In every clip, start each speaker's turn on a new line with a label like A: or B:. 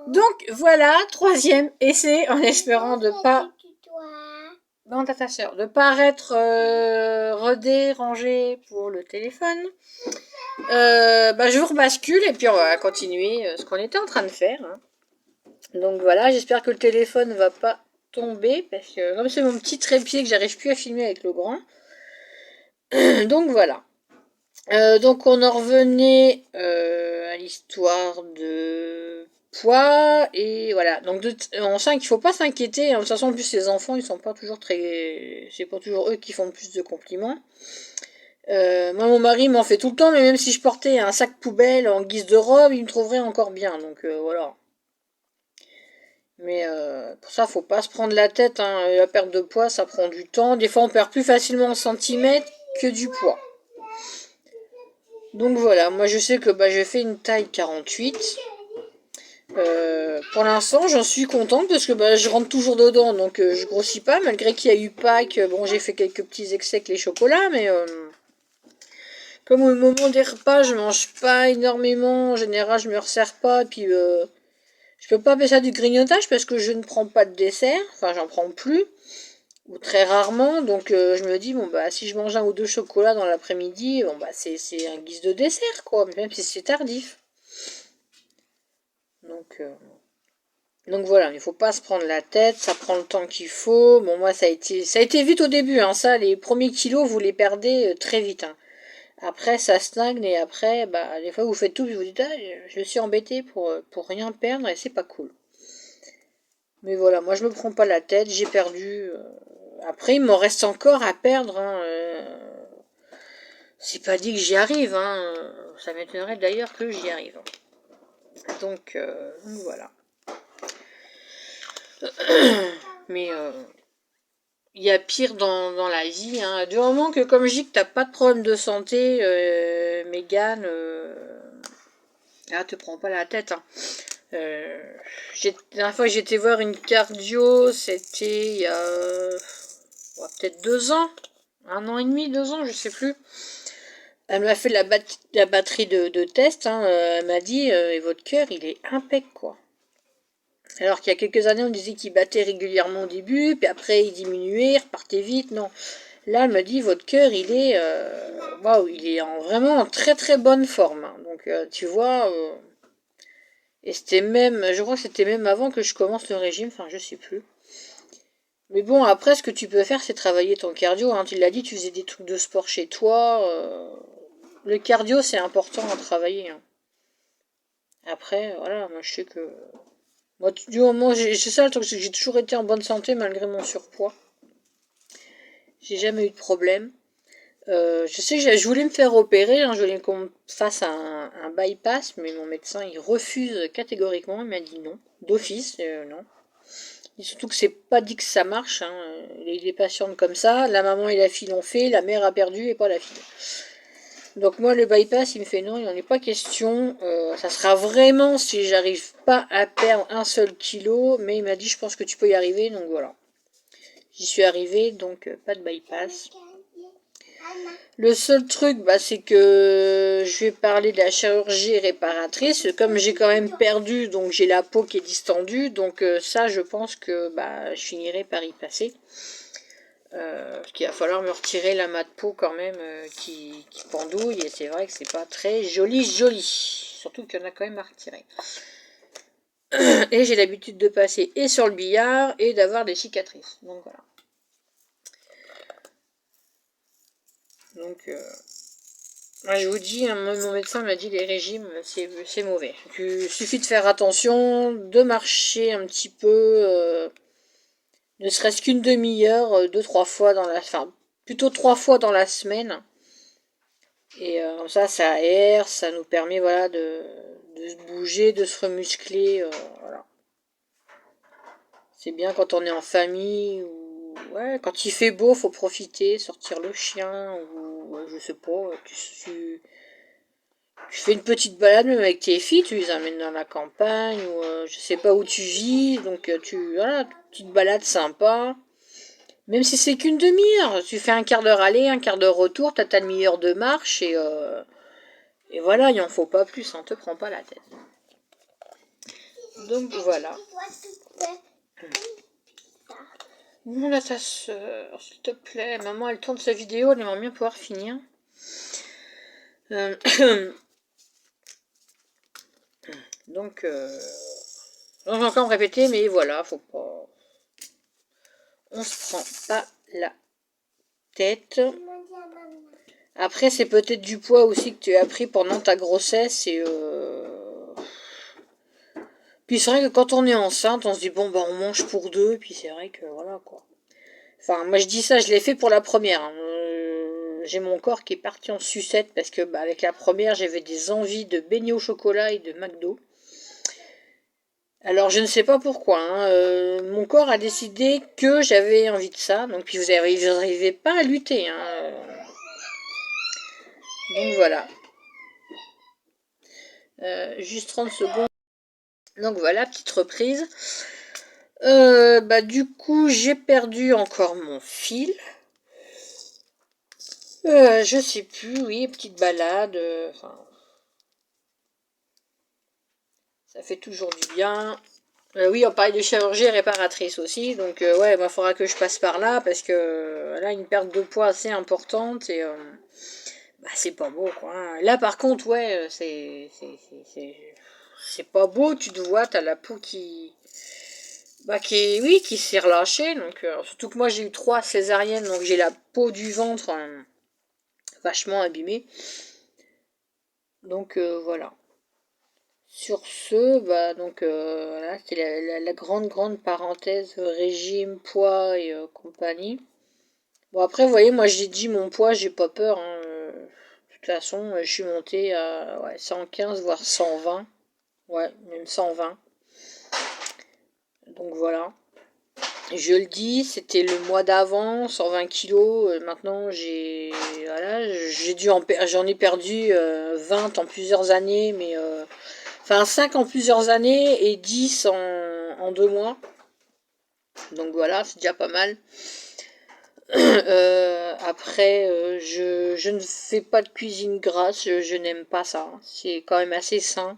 A: Donc voilà, troisième essai en espérant de pas... Non, t'as ta soeur. De paraître redé, rangé pour le téléphone. Je vous rebascule et puis on va continuer ce qu'on était en train de faire. Hein. Donc voilà, j'espère que le téléphone va pas tomber parce que comme c'est mon petit trépied que j'arrive plus à filmer avec le grand. Donc voilà. Donc on en revenait à l'histoire de poids et voilà. Donc en 5, il faut pas s'inquiéter. De toute façon, en plus les enfants, ils sont pas toujours très, c'est pas toujours eux qui font le plus de compliments. Moi, mon mari m'en fait tout le temps, mais même si je portais un sac poubelle en guise de robe, il me trouverait encore bien. Donc voilà. Mais pour ça, faut pas se prendre la tête. Hein. La perte de poids, ça prend du temps. Des fois, on perd plus facilement en centimètres que du poids. Donc voilà, moi je sais que j'ai fait une taille 48. Pour l'instant, j'en suis contente parce que je rentre toujours dedans, donc je grossis pas, malgré qu'il y a eu Pâques. Bon, j'ai fait quelques petits excès avec les chocolats, mais comme au moment des repas, je mange pas énormément. En général, je me resserre pas, et puis je peux pas appeler ça du grignotage parce que je ne prends pas de dessert, enfin j'en prends plus, ou très rarement, donc je me dis, si je mange un ou deux chocolats dans l'après-midi, c'est un guise de dessert, quoi, même si c'est tardif. Donc, donc voilà, il faut pas se prendre la tête, ça prend le temps qu'il faut. Bon, moi, ça a été vite au début, hein, ça, les premiers kilos, vous les perdez très vite. Hein. Après, ça stagne, et après, des fois, vous faites tout, puis vous dites, ah, je suis embêté pour rien perdre, et c'est pas cool. Mais voilà, moi, je me prends pas la tête, j'ai perdu... Après, il m'en reste encore à perdre. Hein, c'est pas dit que j'y arrive. Hein, ça m'étonnerait d'ailleurs que j'y arrive. Donc voilà. Mais il y a pire dans la vie. Hein. Du moment que, comme je dis, que t'as pas de problème de santé, Mégane, te prends pas la tête. Hein. La dernière fois que j'étais voir une cardio, c'était il y a peut-être 2 ans. 1 an et demi, 2 ans, je sais plus. Elle m'a fait la batterie de test. Hein, elle m'a dit, et votre cœur, il est impec, quoi. Alors qu'il y a quelques années, on disait qu'il battait régulièrement au début, puis après, il diminuait, il repartait vite. Non. Là, elle m'a dit, votre cœur, il est, il est vraiment en très très bonne forme. Hein. Donc, tu vois, et c'était même, je crois que c'était même avant que je commence le régime, enfin, je sais plus. Mais bon, après, ce que tu peux faire, c'est travailler ton cardio. Hein. Tu l'as dit, tu faisais des trucs de sport chez toi. Le cardio, c'est important à travailler. Hein. Après, voilà, moi, je sais que... Moi, du moment, c'est ça le truc, c'est que j'ai toujours été en bonne santé malgré mon surpoids. J'ai jamais eu de problème. Je sais que je voulais me faire opérer, hein, je voulais qu'on me fasse un bypass, mais mon médecin, il refuse catégoriquement. Il m'a dit non, d'office, non. Et surtout que c'est pas dit que ça marche. Hein. Les patientes comme ça, la maman et la fille l'ont fait, la mère a perdu et pas la fille. Donc moi le bypass il me fait non, il n'en est pas question. Ça sera vraiment si j'arrive pas à perdre un seul kilo, mais il m'a dit je pense que tu peux y arriver, donc voilà. J'y suis arrivée, donc pas de bypass. Le seul truc, c'est que je vais parler de la chirurgie réparatrice. Comme j'ai quand même perdu, donc j'ai la peau qui est distendue, donc ça je pense que je finirai par y passer. Parce qu'il va falloir me retirer la mat de peau quand même qui pendouille, et c'est vrai que c'est pas très joli. Surtout qu'il y en a quand même à retirer. Et j'ai l'habitude de passer et sur le billard et d'avoir des cicatrices. Donc voilà. Donc moi je vous dis, hein, mon médecin m'a dit les régimes c'est mauvais. Il suffit de faire attention, de marcher un petit peu, ne serait-ce qu'une demi-heure, 2-3 fois dans la... Enfin, plutôt 3 fois dans la semaine. Et comme ça aère, ça nous permet de se bouger, de se remuscler. Voilà. C'est bien quand on est en famille ou quand il fait beau, faut profiter, sortir le chien ou je sais pas, tu fais une petite balade même avec tes filles, tu les amènes dans la campagne ou je sais pas où tu vis, donc petite balade sympa. Même si c'est qu'une demi-heure, tu fais un quart d'heure aller, un quart d'heure retour, t'as ta demi-heure de marche et voilà, il en faut pas plus, hein, te prends pas la tête. Donc voilà. Demande à ta soeur, s'il te plaît. Maman, elle tourne sa vidéo, elle aimerait bien pouvoir finir. Donc, je vais encore me répéter, mais voilà, faut pas... On se prend pas la tête. Après, c'est peut-être du poids aussi que tu as pris pendant ta grossesse et... Puis c'est vrai que quand on est enceinte, on se dit bon bah on mange pour deux, puis c'est vrai que voilà quoi. Enfin moi je dis ça, je l'ai fait pour la première. Hein. J'ai mon corps qui est parti en sucette parce que bah, avec la première j'avais des envies de beignets au chocolat et de McDo. Alors je ne sais pas pourquoi. Hein. Mon corps a décidé que j'avais envie de ça, donc puis vous n'arrivez pas à lutter. Hein. Donc voilà. Juste 30 secondes. Donc voilà, petite reprise. Bah du coup j'ai perdu encore mon fil. Je sais plus, oui, petite balade. Ça fait toujours du bien. Oui, on parlait de chirurgie réparatrice aussi, donc ouais, il faudra que je passe par là parce que là, une perte de poids assez importante et bah, c'est pas beau quoi. Hein. Là, par contre, ouais, c'est pas beau. Tu te vois, t'as la peau qui s'est relâchée. Donc surtout que moi, j'ai eu 3 césariennes, donc j'ai la peau du ventre vachement abîmée. Donc voilà. Sur ce, bah donc là c'est la grande parenthèse régime, poids et compagnie. Bon après vous voyez moi j'ai dit mon poids, j'ai pas peur. Hein, de toute façon je suis montée à 115 voire 120. Ouais, même 120. Donc voilà. Je le dis, c'était le mois d'avant, 120 kilos. Maintenant j'ai dû j'en ai perdu 20 en plusieurs années, mais enfin 5 en plusieurs années et 10 en 2 mois. Donc voilà, c'est déjà pas mal. Après, je ne fais pas de cuisine grasse, je n'aime pas ça. C'est quand même assez sain.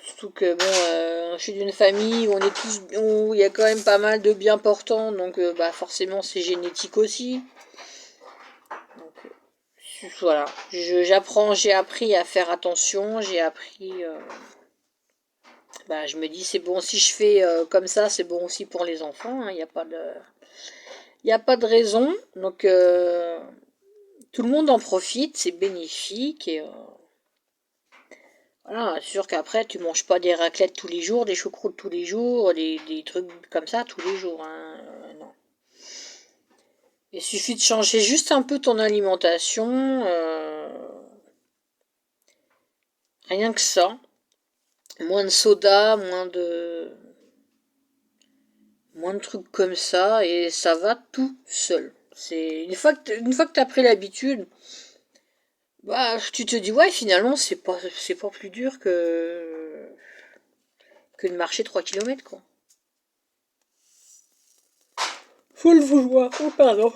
A: Surtout que bon, je suis d'une famille où on est tous, où il y a quand même pas mal de bien portants, donc bah forcément c'est génétique aussi. Donc voilà, j'ai appris à faire attention, j'ai appris. Bah, je me dis c'est bon si je fais comme ça, c'est bon aussi pour les enfants. Il n'y a pas de raison. Donc tout le monde en profite, c'est bénéfique et voilà, c'est sûr qu'après tu manges pas des raclettes tous les jours, des choucroutes tous les jours, des trucs comme ça tous les jours. Hein. Non. Il suffit de changer juste un peu ton alimentation, rien que ça. Moins de soda, moins de trucs comme ça et ça va tout seul. C'est une fois que t'as pris l'habitude, bah tu te dis ouais finalement c'est pas plus dur que de marcher 3 kilomètres quoi. Faut le vouloir. Oh pardon.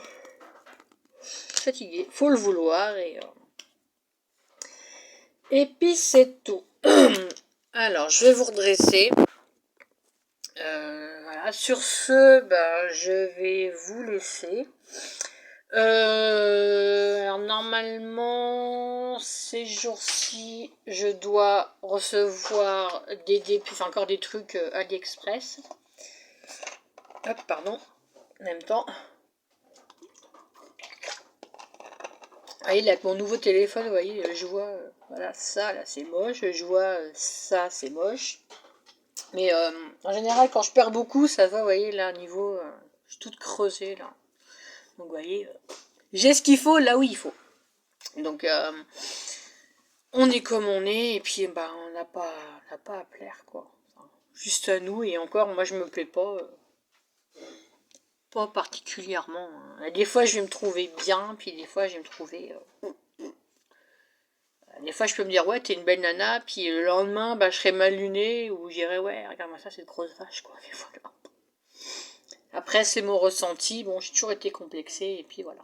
A: Fatigué. Faut le vouloir et puis c'est tout. Alors je vais vous redresser. Voilà. Sur ce, bah, je vais vous laisser. Alors normalement, ces jours-ci, je dois recevoir encore des trucs AliExpress. Hop, pardon. En même temps. Ah, là, avec mon nouveau téléphone, vous voyez, je vois, voilà, ça, là, c'est moche. Je vois, ça, c'est moche. Mais en général, quand je perds beaucoup, ça va, vous voyez, là, niveau, je suis toute creusée, là. Donc, vous voyez, j'ai ce qu'il faut là où il faut. Donc, on est comme on est, et puis, bah, on n'a pas à plaire, quoi. Enfin, juste à nous, et encore, moi, je me plais pas particulièrement. Hein. Des fois, je vais me trouver bien, puis des fois, je vais me trouver... Des fois, je peux me dire, ouais, t'es une belle nana, puis le lendemain, bah, je serai mal lunée, ou j'irai, ouais, regarde-moi ça, c'est une grosse vache, quoi. Mais voilà. Après, c'est mon ressenti. Bon, j'ai toujours été complexée, et puis voilà.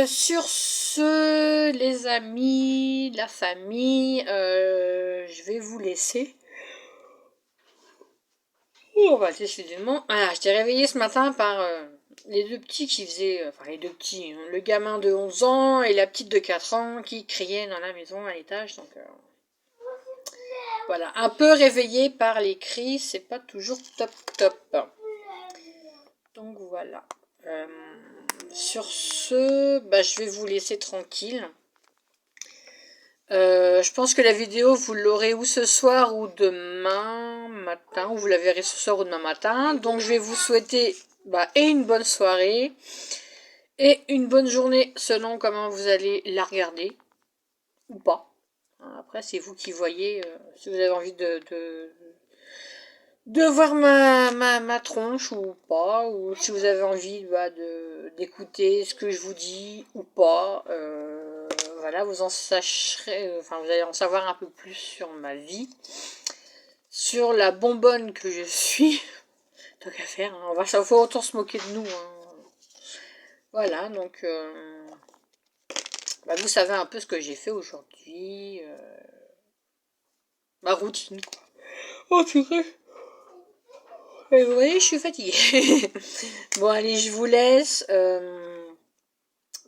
A: Sur ce, les amis, la famille, je vais vous laisser. Oh, bah, décidément. Voilà, je t'ai réveillée ce matin par les deux petits qui faisaient... Enfin, les deux petits. Hein, le gamin de 11 ans et la petite de 4 ans qui criaient dans la maison à l'étage. Donc, voilà. Un peu réveillée par les cris, c'est pas toujours top top. Donc, voilà. Sur ce, bah, je vais vous laisser tranquille. Je pense que la vidéo, vous l'aurez ou ce soir ou demain matin, ou vous la verrez ce soir ou demain matin. Donc je vais vous souhaiter et une bonne soirée et une bonne journée selon comment vous allez la regarder ou pas. Après, c'est vous qui voyez si vous avez envie de voir ma tronche ou pas, ou si vous avez envie d'écouter ce que je vous dis ou pas. Voilà, vous en sacherez, vous allez en savoir un peu plus sur ma vie, sur la bonbonne que je suis. Tant qu'à faire, hein, faut autant se moquer de nous. Hein. Voilà, donc vous savez un peu ce que j'ai fait aujourd'hui. Ma routine, quoi. Oh purée. Et vous voyez, je suis fatiguée. Bon, allez, je vous laisse.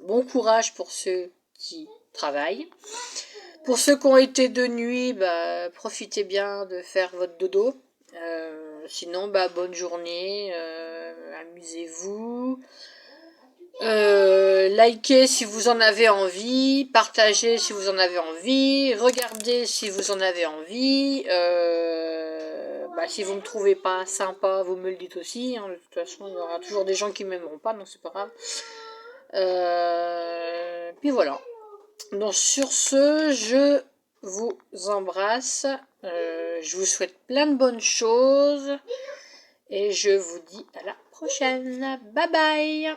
A: Bon courage pour ceux qui travaillent. Pour ceux qui ont été de nuit, profitez bien de faire votre dodo. Sinon, bonne journée. Amusez-vous. Likez si vous en avez envie. Partagez si vous en avez envie. Regardez si vous en avez envie. Si vous me trouvez pas sympa, vous me le dites aussi. Hein. De toute façon, il y aura toujours des gens qui m'aimeront pas, donc c'est pas grave. Puis voilà. Donc sur ce, je vous embrasse. Je vous souhaite plein de bonnes choses. Et je vous dis à la prochaine. Bye bye.